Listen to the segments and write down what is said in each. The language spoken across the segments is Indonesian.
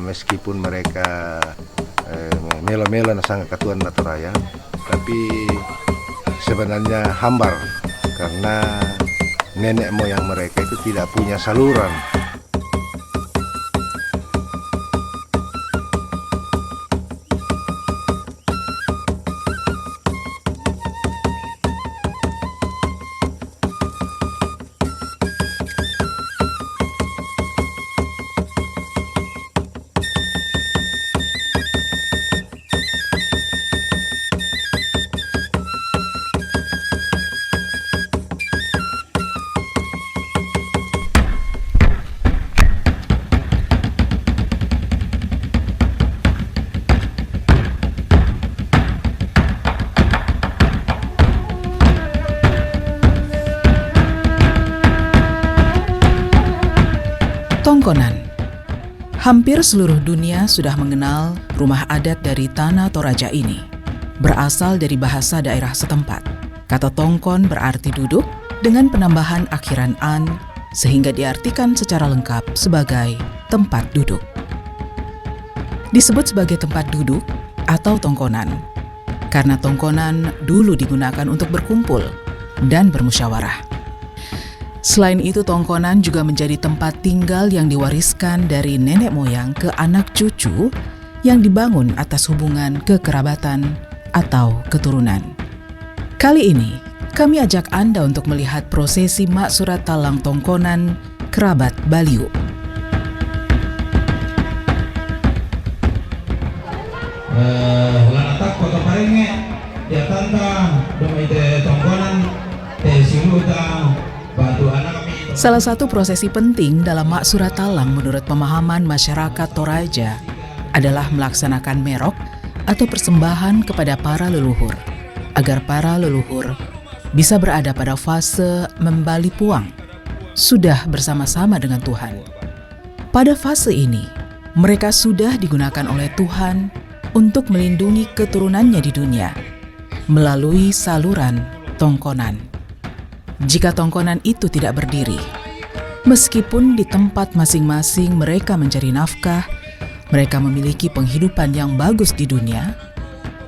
meskipun mereka melo-melo na sangat katuan na toraya, tapi sebenarnya hambar karena nenek moyang mereka itu tidak punya saluran. Tongkonan. Hampir seluruh dunia sudah mengenal rumah adat dari Tanah Toraja ini. Berasal dari bahasa daerah setempat. Kata tongkon berarti duduk dengan penambahan akhiran an sehingga diartikan secara lengkap sebagai tempat duduk. Disebut sebagai tempat duduk atau tongkonan karena tongkonan dulu digunakan untuk berkumpul dan bermusyawarah. Selain itu, tongkonan juga menjadi tempat tinggal yang diwariskan dari nenek moyang ke anak cucu yang dibangun atas hubungan kekerabatan atau keturunan. Kali ini, kami ajak Anda untuk melihat prosesi Mak Surat Talang Tongkonan kerabat Baliu. Lanatak kota parenge ya tanta domai te tongkonan te siluta bantu anak kami. Salah satu prosesi penting dalam Mak Surat Talang menurut pemahaman masyarakat Toraja adalah melaksanakan merok atau persembahan kepada para leluhur, agar para leluhur bisa berada pada fase membali puang, sudah bersama-sama dengan Tuhan. Pada fase ini, mereka sudah digunakan oleh Tuhan untuk melindungi keturunannya di dunia melalui saluran tongkonan. Jika tongkonan itu tidak berdiri, meskipun di tempat masing-masing mereka mencari nafkah, mereka memiliki penghidupan yang bagus di dunia,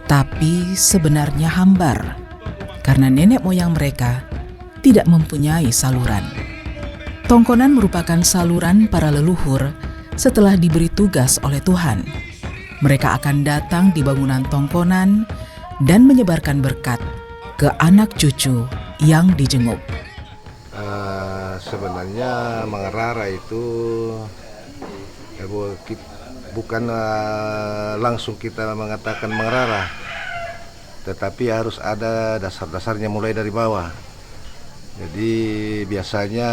tapi sebenarnya hambar karena nenek moyang mereka tidak mempunyai saluran. Tongkonan merupakan saluran para leluhur setelah diberi tugas oleh Tuhan. Mereka akan datang di bangunan tongkonan dan menyebarkan berkat ke anak cucu yang dijenguk. Sebenarnya mengerara itu bukan langsung kita mengatakan mengerara, tetapi harus ada dasar-dasarnya mulai dari bawah. Jadi biasanya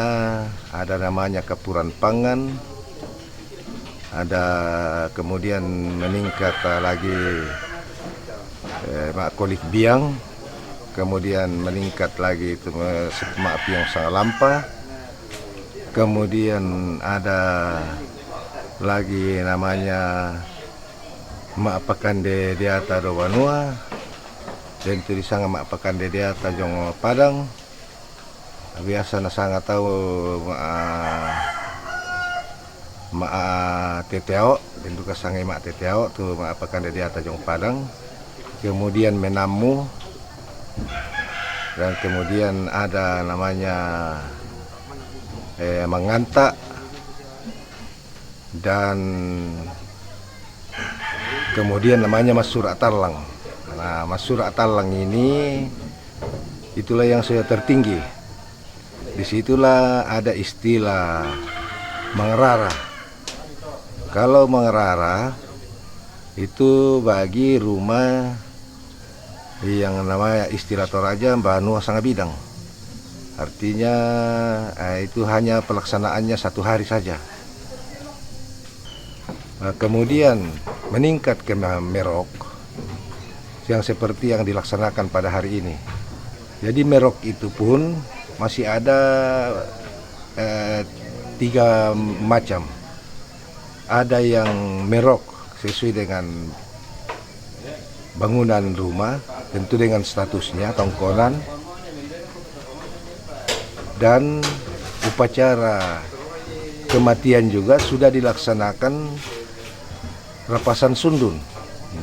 ada namanya kapuran pangan, ada kemudian meningkat lagi makolik biang, kemudian meningkat lagi itu mak piong sang lampa, kemudian ada lagi namanya mak pakande diata do wanua, dan itu disanga mak pakande diata jong padang. Biasa na sangat tahu mak teteao, dan juga sangai mak teteao tu mak pakande diata jong padang. Kemudian menamu, dan kemudian ada namanya menganta, dan kemudian namanya Mas Surat Talang. Nah, Mas Surat Talang ini itulah yang sudah tertinggi. Disitulah ada istilah mengerara. Kalau mengerara itu bagi rumah yang namanya istilah Toraja Banua Sanga Bidang. Artinya itu hanya pelaksanaannya 1 hari saja. Kemudian meningkat ke merok yang seperti yang dilaksanakan pada hari ini. Jadi merok itu pun masih ada 3 macam. Ada yang merok sesuai dengan bangunan rumah, tentu dengan statusnya tongkonan, dan upacara kematian juga sudah dilaksanakan rapasan sundun,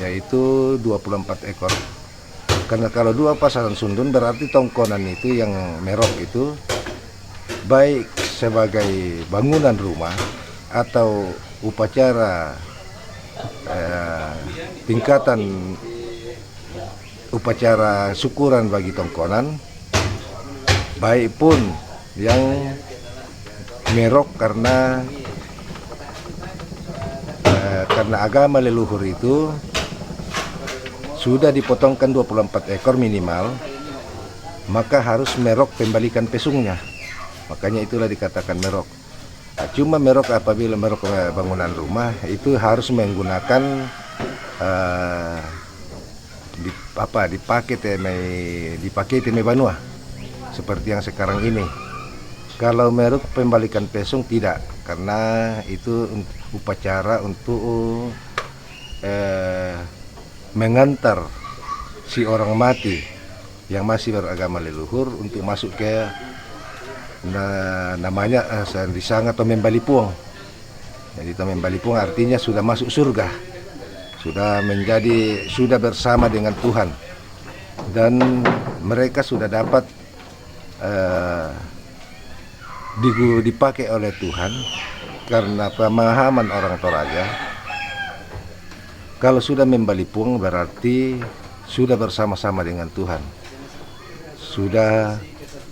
yaitu 24 ekor. Karena kalau 2 pasangan sundun berarti tongkonan itu yang merok itu baik sebagai bangunan rumah atau upacara tingkatan upacara syukuran bagi tongkonan, baik pun yang merok karena agama leluhur itu sudah dipotongkan 24 ekor minimal, maka harus merok pembalikan pesungnya. Makanya itulah dikatakan merok. Nah, cuma merok apabila merok bangunan rumah itu harus menggunakan dipakai banua seperti yang sekarang ini. Kalau merok pembalikan pesung tidak, karena itu upacara untuk mengantar si orang mati yang masih beragama leluhur untuk masuk ke namanya Sandisang atau Membalipuang. Jadi Membalipuang artinya sudah masuk surga, sudah bersama dengan Tuhan, dan mereka sudah dapat dipakai oleh Tuhan karena pemahaman orang Toraja. Kalau sudah Membalipuang berarti sudah bersama-sama dengan Tuhan. Sudah,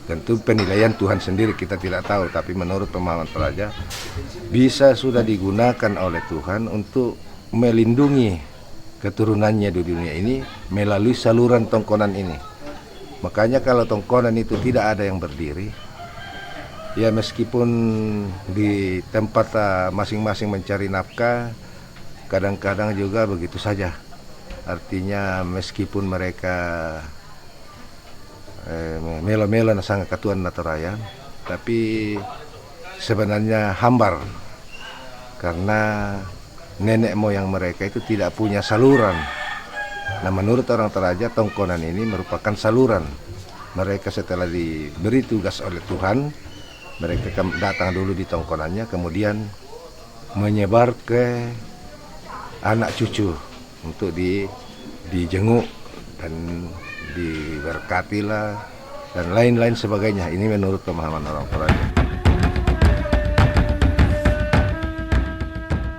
tentu penilaian Tuhan sendiri kita tidak tahu, tapi menurut pemahaman Toraja bisa sudah digunakan oleh Tuhan untuk melindungi keturunannya di dunia ini melalui saluran tongkonan ini. Makanya kalau tongkonan itu tidak ada yang berdiri, ya meskipun di tempat masing-masing mencari nafkah, kadang-kadang juga begitu saja. Artinya meskipun mereka melo-melo sangat katuan Natoraya, tapi sebenarnya hambar karena nenek moyang mereka itu tidak punya saluran. Nah, menurut orang Toraja, tongkonan ini merupakan saluran. Mereka setelah diberi tugas oleh Tuhan, mereka datang dulu di tongkonannya, kemudian menyebar ke anak cucu untuk dijenguk dan diberkatilah dan lain-lain sebagainya. Ini menurut pemahaman orang Toraja.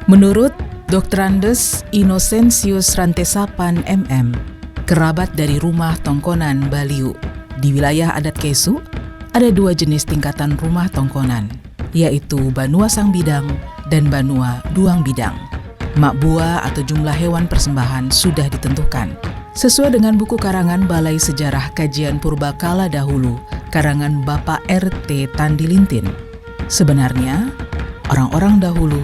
Menurut Dr. Andes Innocentius Rantesapan MM, kerabat dari rumah tongkonan Baliu, di wilayah adat Kesu, ada 2 jenis tingkatan rumah tongkonan, yaitu Banua Sang Bidang dan Banua Duang Bidang. Makbua atau jumlah hewan persembahan sudah ditentukan sesuai dengan buku karangan Balai Sejarah Kajian Purbakala Dahulu, karangan Bapak RT Tandilintin. Sebenarnya, orang-orang dahulu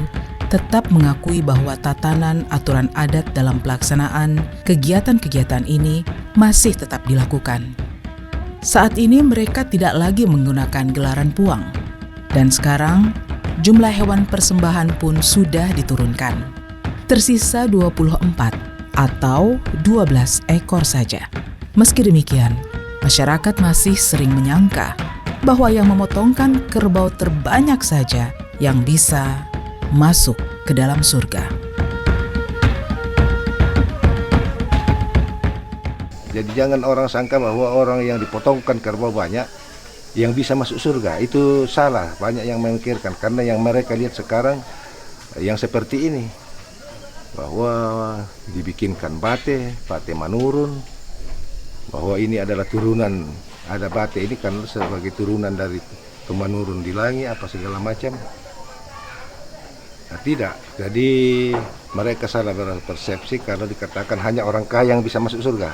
tetap mengakui bahwa tatanan aturan adat dalam pelaksanaan kegiatan-kegiatan ini masih tetap dilakukan. Saat ini mereka tidak lagi menggunakan gelaran puang, dan sekarang jumlah hewan persembahan pun sudah diturunkan. Tersisa 24 atau 12 ekor saja. Meski demikian, masyarakat masih sering menyangka bahwa yang memotongkan kerbau terbanyak saja yang bisa masuk ke dalam surga. Jadi jangan orang sangka bahwa orang yang dipotongkan kerbau banyak yang bisa masuk surga. Itu salah, banyak yang memikirkan. Karena yang mereka lihat sekarang yang seperti ini, bahwa dibikinkan bate menurun, bahwa ini adalah turunan, ada bate ini kan sebagai turunan dari menurun di langit apa segala macam. Nah, tidak, jadi mereka salah berpersepsi kalau dikatakan hanya orang kaya yang bisa masuk surga.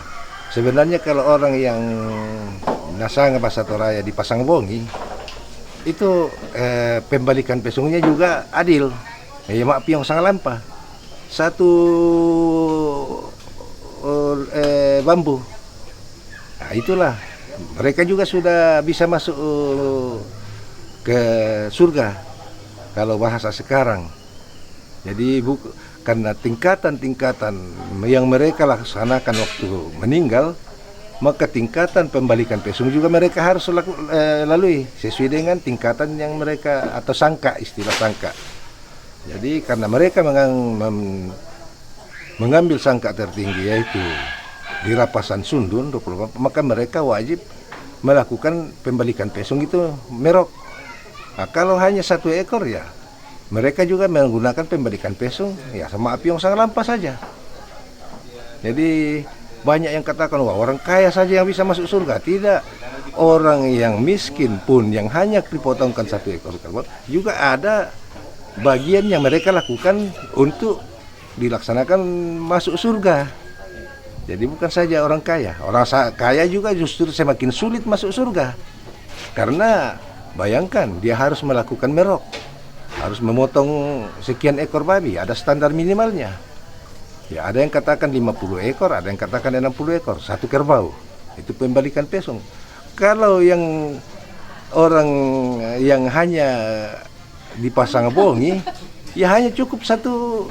Sebenarnya kalau orang yang nasanga bahasa Toraya dipasang bongi, itu pembalikan pesungnya juga adil. Ya maaf yang sangat lampa. Satu bambu. Nah, itulah mereka juga sudah bisa masuk ke surga kalau bahasa sekarang. Jadi karena tingkatan-tingkatan yang mereka laksanakan waktu meninggal, maka tingkatan pembalikan pesung juga mereka harus lalui sesuai dengan tingkatan yang mereka atau sangka, istilah sangka. Jadi karena mereka mengambil sangka tertinggi yaitu di Rapasan Sundun 24, maka mereka wajib melakukan pembalikan pesung itu merok. Nah, kalau hanya 1 ekor ya mereka juga menggunakan pembalikan pesung ya sama api yang sangat lampas saja. Jadi banyak yang katakan wah orang kaya saja yang bisa masuk surga. Tidak, orang yang miskin pun yang hanya dipotongkan 1 ekor kerbau juga ada bagian yang mereka lakukan untuk dilaksanakan masuk surga. Jadi bukan saja orang kaya juga justru semakin sulit masuk surga. Karena bayangkan dia harus melakukan merok, harus memotong sekian ekor babi, ada standar minimalnya. Ya ada yang katakan 50 ekor, ada yang katakan 60 ekor, 1 kerbau. Itu pembalikan pesung. Kalau yang orang yang hanya dipasang bongi, ya hanya cukup satu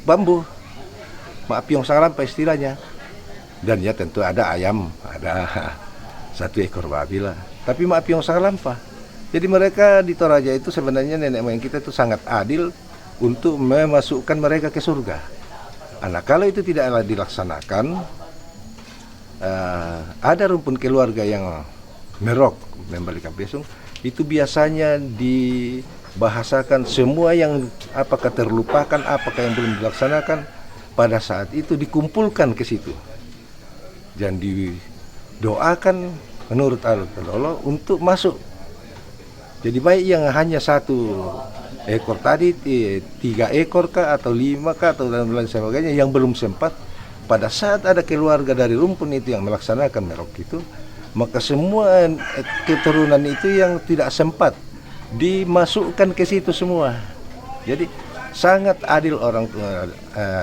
bambu, maaf yang sangat lampai istilahnya. Dan ya tentu ada ayam, ada 1 ekor babi lah. Tapi maaf yang sangat lampai. Jadi mereka di Toraja itu sebenarnya nenek moyang kita itu sangat adil untuk memasukkan mereka ke surga. Nah, kalau itu tidak dilaksanakan, ada rumpun keluarga yang merok membalikan pesung, itu biasanya dibahasakan semua yang apakah terlupakan, apakah yang belum dilaksanakan pada saat itu dikumpulkan ke situ dan didoakan menurut Al-Qur'an untuk masuk. Jadi baik yang hanya 1 ekor tadi, 3 ekor kah atau 5 kah atau dan lain sebagainya yang belum sempat, pada saat ada keluarga dari rumpun itu yang melaksanakan merok itu, maka semua keturunan itu yang tidak sempat dimasukkan ke situ semua. Jadi sangat adil orang tua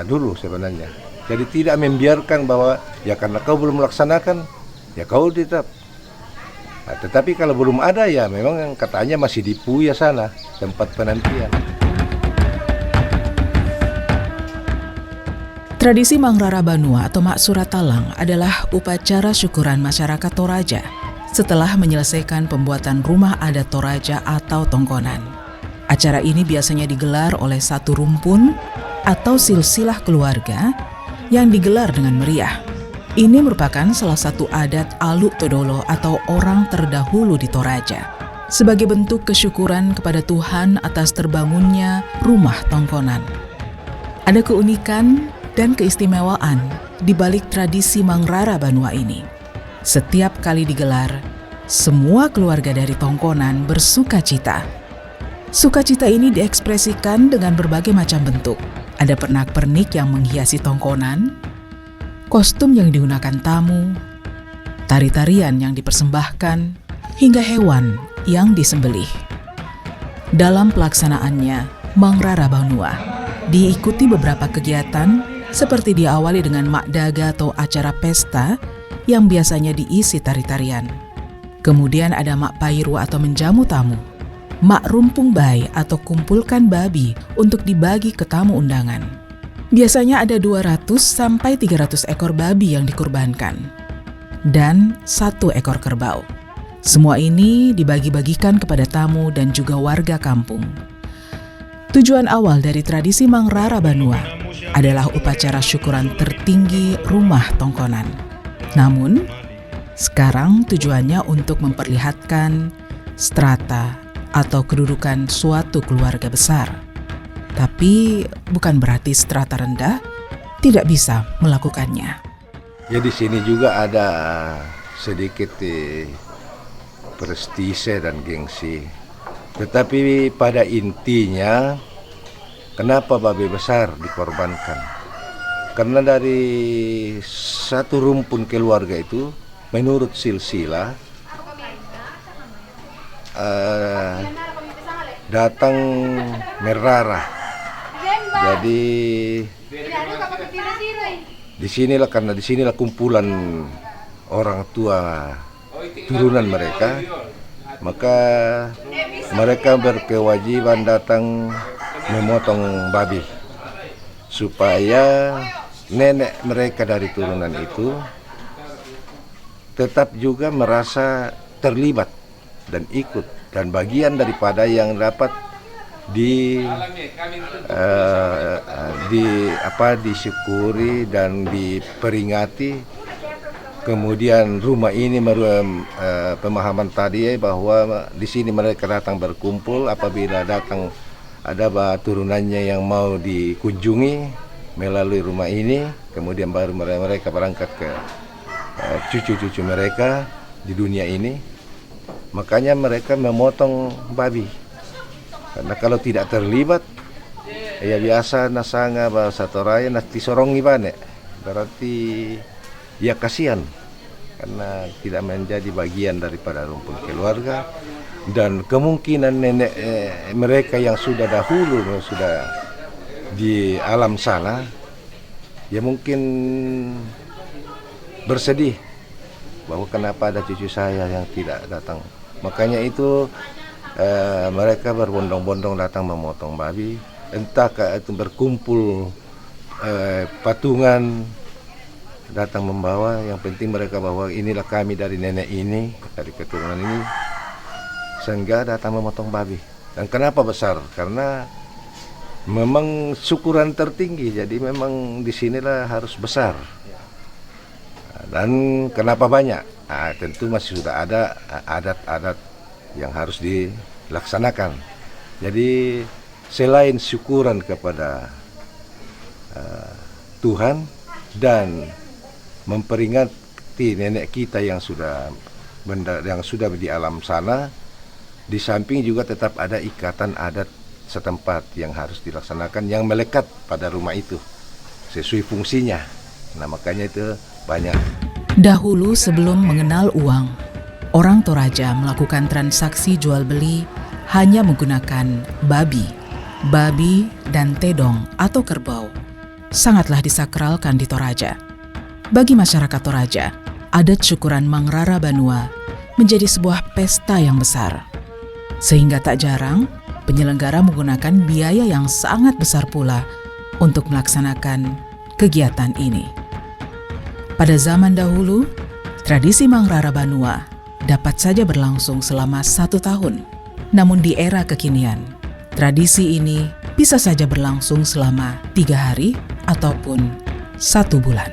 dulu sebenarnya. Jadi tidak membiarkan bahwa ya karena kau belum melaksanakan ya kau tetap. Nah, tetapi kalau belum ada ya memang katanya masih di Puya sana tempat penantian. Tradisi Mangrara Banua atau Mak Suratalang adalah upacara syukuran masyarakat Toraja setelah menyelesaikan pembuatan rumah adat Toraja atau tongkonan. Acara ini biasanya digelar oleh 1 rumpun atau silsilah keluarga yang digelar dengan meriah. Ini merupakan salah satu adat Aluk Todolo atau orang terdahulu di Toraja sebagai bentuk kesyukuran kepada Tuhan atas terbangunnya rumah tongkonan. Ada keunikan dan keistimewaan di balik tradisi Mangrara Banua ini. Setiap kali digelar, semua keluarga dari tongkonan bersuka cita. Sukacita ini diekspresikan dengan berbagai macam bentuk. Ada pernak-pernik yang menghiasi tongkonan, kostum yang digunakan tamu, tari-tarian yang dipersembahkan, hingga hewan yang disembelih. Dalam pelaksanaannya, Mangrara Banua diikuti beberapa kegiatan seperti diawali dengan mak daga atau acara pesta yang biasanya diisi tari-tarian. Kemudian ada mak pairu atau menjamu tamu, mak rumpung bai atau kumpulkan babi untuk dibagi ke tamu undangan. Biasanya ada 200 sampai 300 ekor babi yang dikurbankan dan 1 ekor kerbau. Semua ini dibagi-bagikan kepada tamu dan juga warga kampung. Tujuan awal dari tradisi Mangrara Banua adalah upacara syukuran tertinggi rumah tongkonan. Namun, sekarang tujuannya untuk memperlihatkan strata atau kedudukan suatu keluarga besar. Tapi bukan berarti strata rendah tidak bisa melakukannya. Ya di sini juga ada sedikit prestise dan gengsi. Tetapi pada intinya kenapa babi besar dikorbankan? Karena dari 1 rumpun keluarga itu menurut silsilah datang merarah. Jadi karena disinilah kumpulan orang tua turunan mereka, maka mereka berkewajiban datang memotong babi supaya nenek mereka dari turunan itu tetap juga merasa terlibat dan ikut dan bagian daripada yang dapat disyukuri dan diperingati. Kemudian rumah ini pemahaman tadi bahwa di sini mereka datang berkumpul apabila datang ada turunannya yang mau dikunjungi melalui rumah ini, kemudian baru mereka berangkat ke cucu-cucu mereka di dunia ini. Makanya mereka memotong babi, karena kalau tidak terlibat ya biasa nasanga bahasa Toraya nanti sorongi bane, berarti ya kasihan karena tidak menjadi bagian daripada rumpun keluarga. Dan kemungkinan nenek mereka yang sudah dahulu sudah di alam sana ya mungkin bersedih bahwa kenapa ada cucu saya yang tidak datang. Makanya itu mereka berbondong-bondong datang memotong babi, entah itu berkumpul patungan datang membawa, yang penting mereka bahwa inilah kami dari nenek ini, dari keturunan ini, sehingga datang memotong babi. Dan kenapa besar? Karena memang syukuran tertinggi, jadi memang disinilah harus besar. Dan kenapa banyak? Tentu masih sudah ada adat-adat yang harus dilaksanakan. Jadi selain syukuran kepada Tuhan dan memperingati nenek kita yang sudah di alam sana, di samping juga tetap ada ikatan adat setempat yang harus dilaksanakan yang melekat pada rumah itu sesuai fungsinya. Nah, makanya itu banyak. Dahulu sebelum mengenal uang, orang Toraja melakukan transaksi jual beli hanya menggunakan babi dan tedong atau kerbau. Sangatlah disakralkan di Toraja. Bagi masyarakat Toraja, adat syukuran Mangrara Banua menjadi sebuah pesta yang besar. Sehingga tak jarang penyelenggara menggunakan biaya yang sangat besar pula untuk melaksanakan kegiatan ini. Pada zaman dahulu, tradisi Mangrara Banua dapat saja berlangsung selama 1 tahun. Namun di era kekinian, tradisi ini bisa saja berlangsung selama 3 hari ataupun 1 bulan.